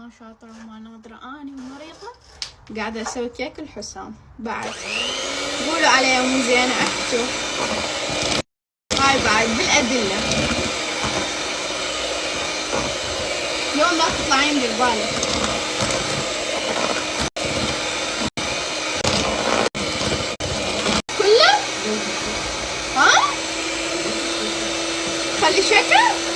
ما شاطرة وما ناظرة، أنا ومريضة قاعدة أسوي كيك الحسام بعد. قولوا عليها مو زينة احكوا. هاي بعد بالأدلة. يوم لا تطلعين بالبالك. كله؟ ها؟ خلي شكل؟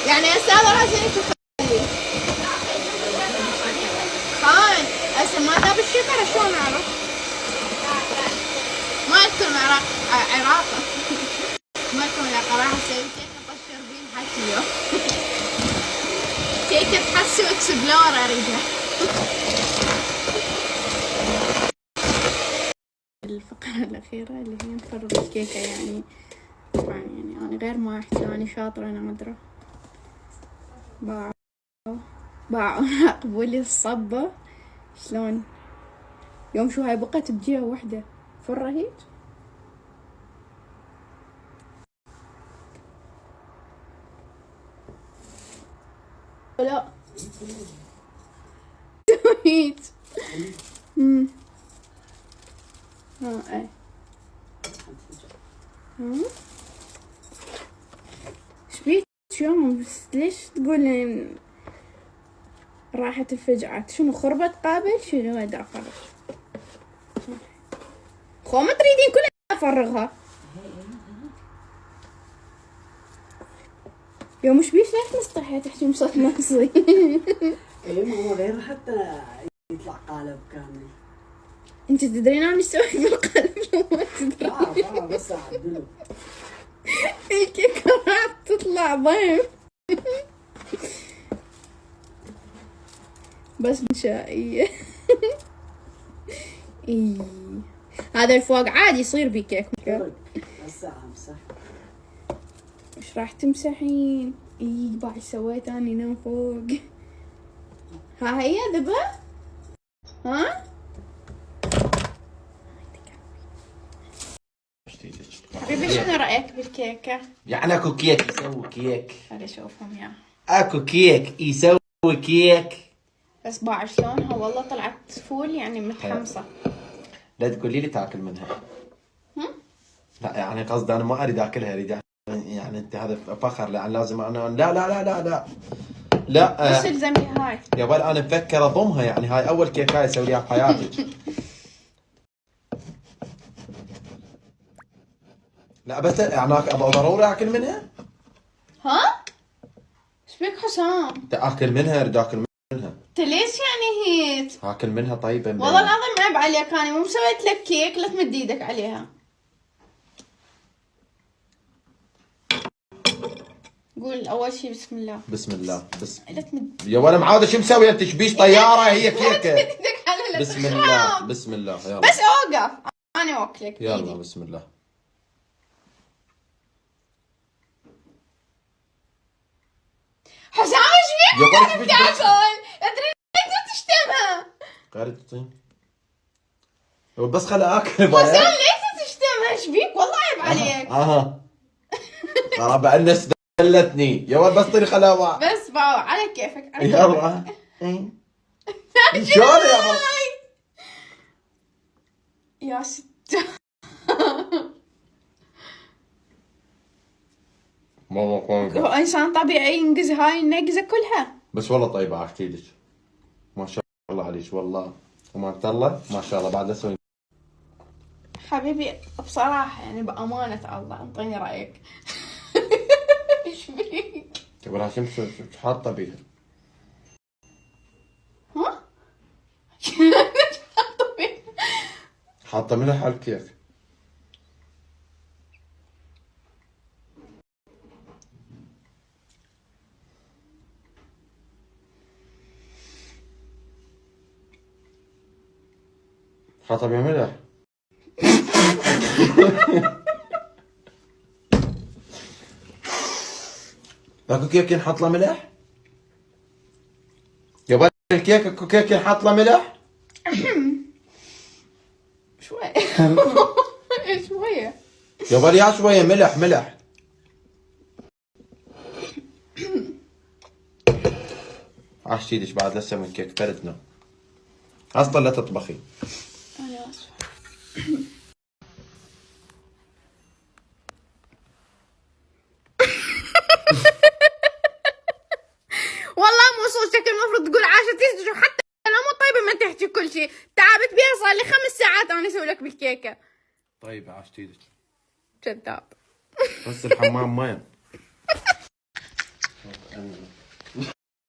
يعني هسه هذا لازم تخليه. خاين هسه ما ذاب الشكر شلون اعرف؟ ما يدخل عراقة. ما يدخل عراقة. راح اسوي كيكة طشر بيه لحد اليوم. كيكة تحسي اكسبلور اريدها. الفقرة الأخيرة اللي هي نفرغ الكيكة يعني طبعا يعني أنا غير ما أحكي أنا شاطرة نادرة. باعوا قبولي الصبة شلون يوم شو هاي بقت بجهة وحدة فرة هيج. لا هيج اي شبيك شو بس ليش تقول راحت الفجعة؟ شنو خربت قابل؟ شنو هدا افرغ؟ خو ما تريدين كلها افرغها؟ يوم مش بيش ليش مستحيل تحكي بصوت مقصي؟ اي ماما غير حتى يطلع قالب كامل. انت تدرين انا ايش اسوي بالقلب لو ما تدرين؟ بس اعدله. الكيكة راح تطلع ضيم. بس نشائية. اي هذا الفوق عادي يصير بيه كيك. هسه امسح. وش راح تمسحين؟ اي باعي سويت اني نام فوق. ها هي ذبة؟ ها؟ حبيبي شنو رأيك بالكيكة؟ يعني اكو كيك يسوي كيك. خلي اشوفهم يا. اكو كيك يسوي كيك. بس باع شلونها والله طلعت فول يعني متحمصة. لا تقولي لي تاكل منها. لا يعني قصدي انا ما اريد اكلها اريد يعني انت هذا فخر لان لازم انا لا لا لا لا لا لا بس الزمي هاي يا ولد انا مفكر اضمها يعني هاي اول كيكه اسوي ليها بحياتك. لا بس يعني ابغى ضروري اكل منها. ها؟ ايش بيك حسام؟ تاكل منها اريد اكل منها. انت ليش يعني هيك؟ اكل منها طيب. والله العظيم عيب عليك انا مو مسويت لك كيك لا تمد ايدك عليها. قول اول شيء بسم الله. بسم الله لا تمد يا ولد معاوده شو مسوي انت شبيش طياره هي كيكه. لا تمد ايدك على بسم الله بسم الله يلا. بس اوقف انا اوكلك يلا بإيدي. بسم الله. حسام ايش بيك؟ يا قاعد تاكل ادري انت تشتمها. قاعد تطين بس خلي اكل. حسام ليش تشتمها؟ ايش بيك؟ والله عيب عليك. ترى بأنس دلتني يا ولد بس طيري خلاوة. بس باو على كيفك على يلا. كيفك. شلون يا ماما؟ يا ست ماما هو قوم. انسان طبيعي ينقز هاي النقزه كلها. بس والله طيبة عاشت ايدك ما شاء الله عليك والله وما الله ما شاء الله بعد اسوي. حبيبي بصراحه يعني بامانه الله انطيني رايك. ايش فيك؟ تقول هاشم شو حاطة بيها؟ ها؟ حاطة ملح على الكيك. حاطة بيها ملح. اكو كيك ينحط له ملح؟ يا ولد الكيك اكو كيك ينحط له ملح؟ شوي شوية يا ولد يا شوية ملح. عاش ايدك بعد لسه من كيك فردنا. اصلا لا تطبخي. انا اسفه. والله مو صوتك المفروض تقول عاشت ايدك، حتى لو مو طيبه ما تحكي كل شيء. تعبت بيها صار لي 5 ساعات انا اسوي لك بالكيكه. طيب عاش ايدك. كذاب. بس الحمام ماي.